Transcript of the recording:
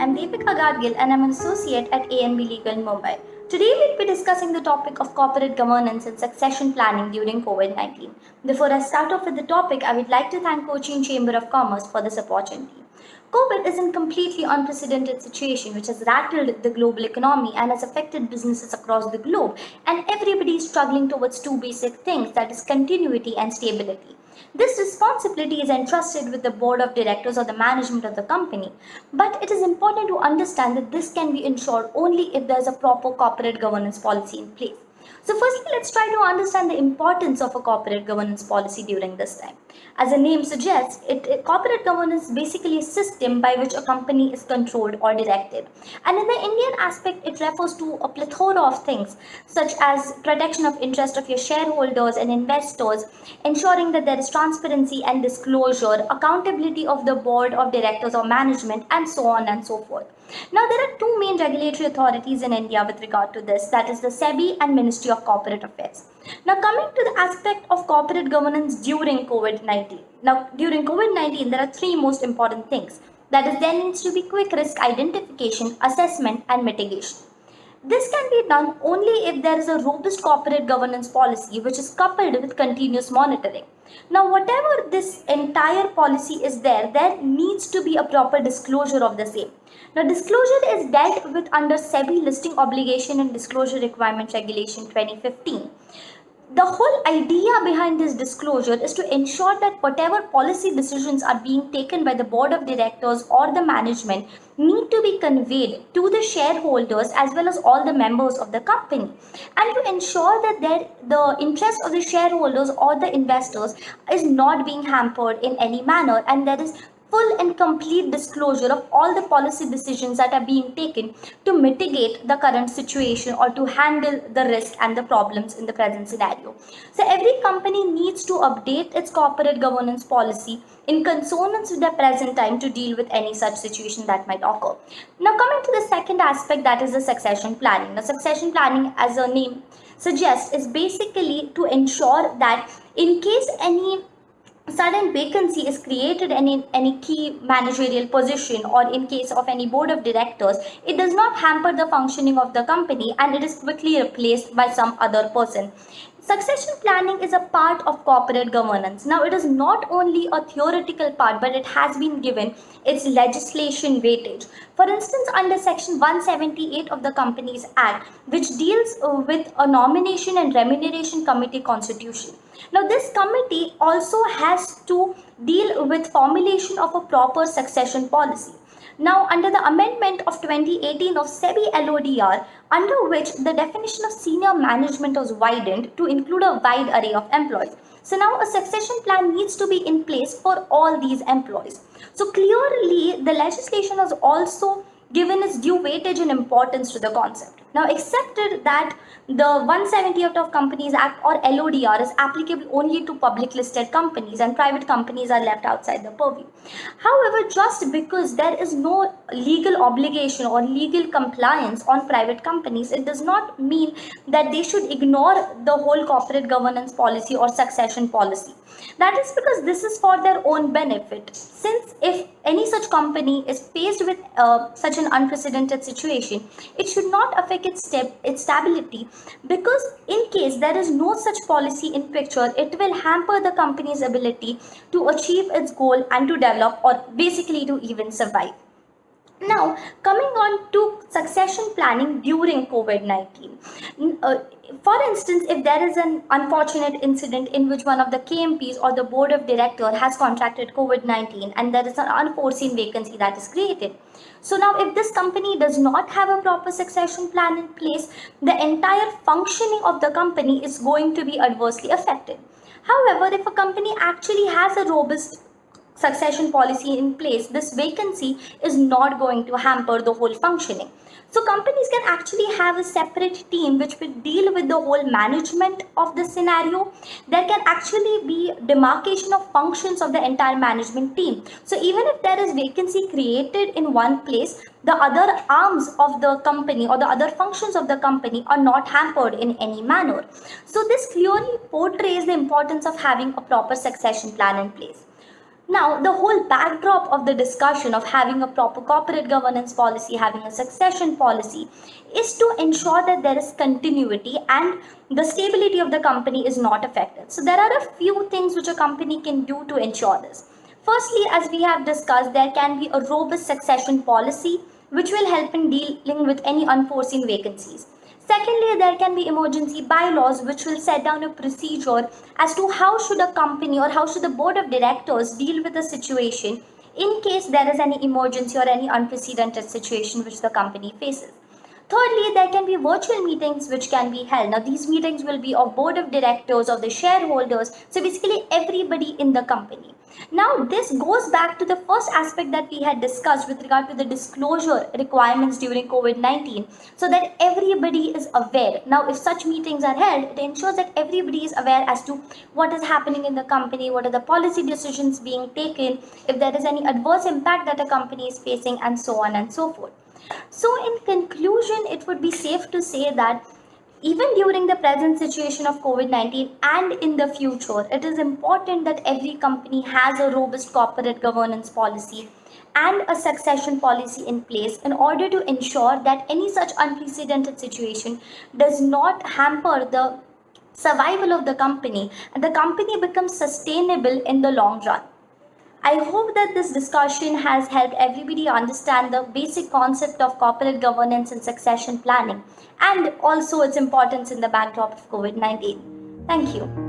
I'm Devika Gadgil and I'm an associate at ANB Legal Mumbai. Today we'll be discussing the topic of corporate governance and succession planning during COVID-19. Before I start off with the topic, I would like to thank Cochin Chamber of Commerce for this opportunity. COVID is a completely unprecedented situation which has rattled the global economy and has affected businesses across the globe, and everybody is struggling towards two basic things, that is continuity and stability. This responsibility is entrusted with the board of directors or the management of the company, but it is important to understand that this can be ensured only if there is a proper corporate governance policy in place. So firstly, let's try to understand the importance of a corporate governance policy during this time. As the name suggests, corporate governance is basically a system by which a company is controlled or directed. And in the Indian aspect, it refers to a plethora of things, such as protection of interest of your shareholders and investors, ensuring that there is transparency and disclosure, accountability of the board of directors or management, and so on and so forth. Now, there are two main regulatory authorities in India with regard to this, that is the SEBI and Ministry of Corporate Affairs. Now, coming to the aspect of corporate governance during COVID-19. Now, during COVID-19, there are three most important things. That is, there needs to be quick risk identification, assessment, and mitigation. This can be done only if there is a robust corporate governance policy which is coupled with continuous monitoring. Now, whatever this entire policy is there needs to be a proper disclosure of the same. Now, disclosure is dealt with under SEBI Listing Obligation and Disclosure Requirement Regulation 2015. The whole idea behind this disclosure is to ensure that whatever policy decisions are being taken by the board of directors or the management need to be conveyed to the shareholders as well as all the members of the company, and to ensure that the interest of the shareholders or the investors is not being hampered in any manner, and there is full and complete disclosure of all the policy decisions that are being taken to mitigate the current situation or to handle the risk and the problems in the present scenario. So every company needs to update its corporate governance policy in consonance with the present time to deal with any such situation that might occur. Now, coming to the second aspect, that is the succession planning. Now, succession planning, as a name suggests, is basically to ensure that in case any sudden vacancy is created in any key managerial position or in case of any board of directors, it does not hamper the functioning of the company and it is quickly replaced by some other person. Succession planning is a part of corporate governance. Now, it is not only a theoretical part, but it has been given its legislation weightage. For instance, under Section 178 of the Companies Act, which deals with a nomination and remuneration committee constitution. Now, this committee also has to deal with formulation of a proper succession policy. Now, under the amendment of 2018 of SEBI LODR, under which the definition of senior management was widened to include a wide array of employees. So now a succession plan needs to be in place for all these employees. So clearly, the legislation has also given its due weightage and importance to the concept. Now, accepted that the 178 of Companies Act or LODR is applicable only to public listed companies and private companies are left outside the purview. However, just because there is no legal obligation or legal compliance on private companies, it does not mean that they should ignore the whole corporate governance policy or succession policy. That is because this is for their own benefit. Since if any such company is faced with such an unprecedented situation, it should not affect its stability, because in case there is no such policy in picture, it will hamper the company's ability to achieve its goal and to develop or basically to even survive. Now, coming on to succession planning during COVID-19. For instance, if there is an unfortunate incident in which one of the KMPs or the board of director has contracted COVID-19 and there is an unforeseen vacancy that is created. So now if this company does not have a proper succession plan in place, the entire functioning of the company is going to be adversely affected. However, if a company actually has a robust succession policy in place, this vacancy is not going to hamper the whole functioning. So companies can actually have a separate team which will deal with the whole management of the scenario. There can actually be demarcation of functions of the entire management team. So even if there is vacancy created in one place, the other arms of the company or the other functions of the company are not hampered in any manner. So this clearly portrays the importance of having a proper succession plan in place. Now, the whole backdrop of the discussion of having a proper corporate governance policy, having a succession policy, is to ensure that there is continuity and the stability of the company is not affected. So, there are a few things which a company can do to ensure this. Firstly, as we have discussed, there can be a robust succession policy which will help in dealing with any unforeseen vacancies. Secondly, there can be emergency bylaws which will set down a procedure as to how should a company or how should the board of directors deal with a situation in case there is any emergency or any unprecedented situation which the company faces. Thirdly, there can be virtual meetings which can be held. Now, these meetings will be of board of directors, of the shareholders, so basically everybody in the company. Now, this goes back to the first aspect that we had discussed with regard to the disclosure requirements during COVID-19, so that everybody is aware. Now, if such meetings are held, it ensures that everybody is aware as to what is happening in the company, what are the policy decisions being taken, if there is any adverse impact that a company is facing, and so on and so forth. So, in conclusion, it would be safe to say that even during the present situation of COVID-19 and in the future, it is important that every company has a robust corporate governance policy and a succession policy in place in order to ensure that any such unprecedented situation does not hamper the survival of the company and the company becomes sustainable in the long run. I hope that this discussion has helped everybody understand the basic concept of corporate governance and succession planning and also its importance in the backdrop of COVID-19. Thank you.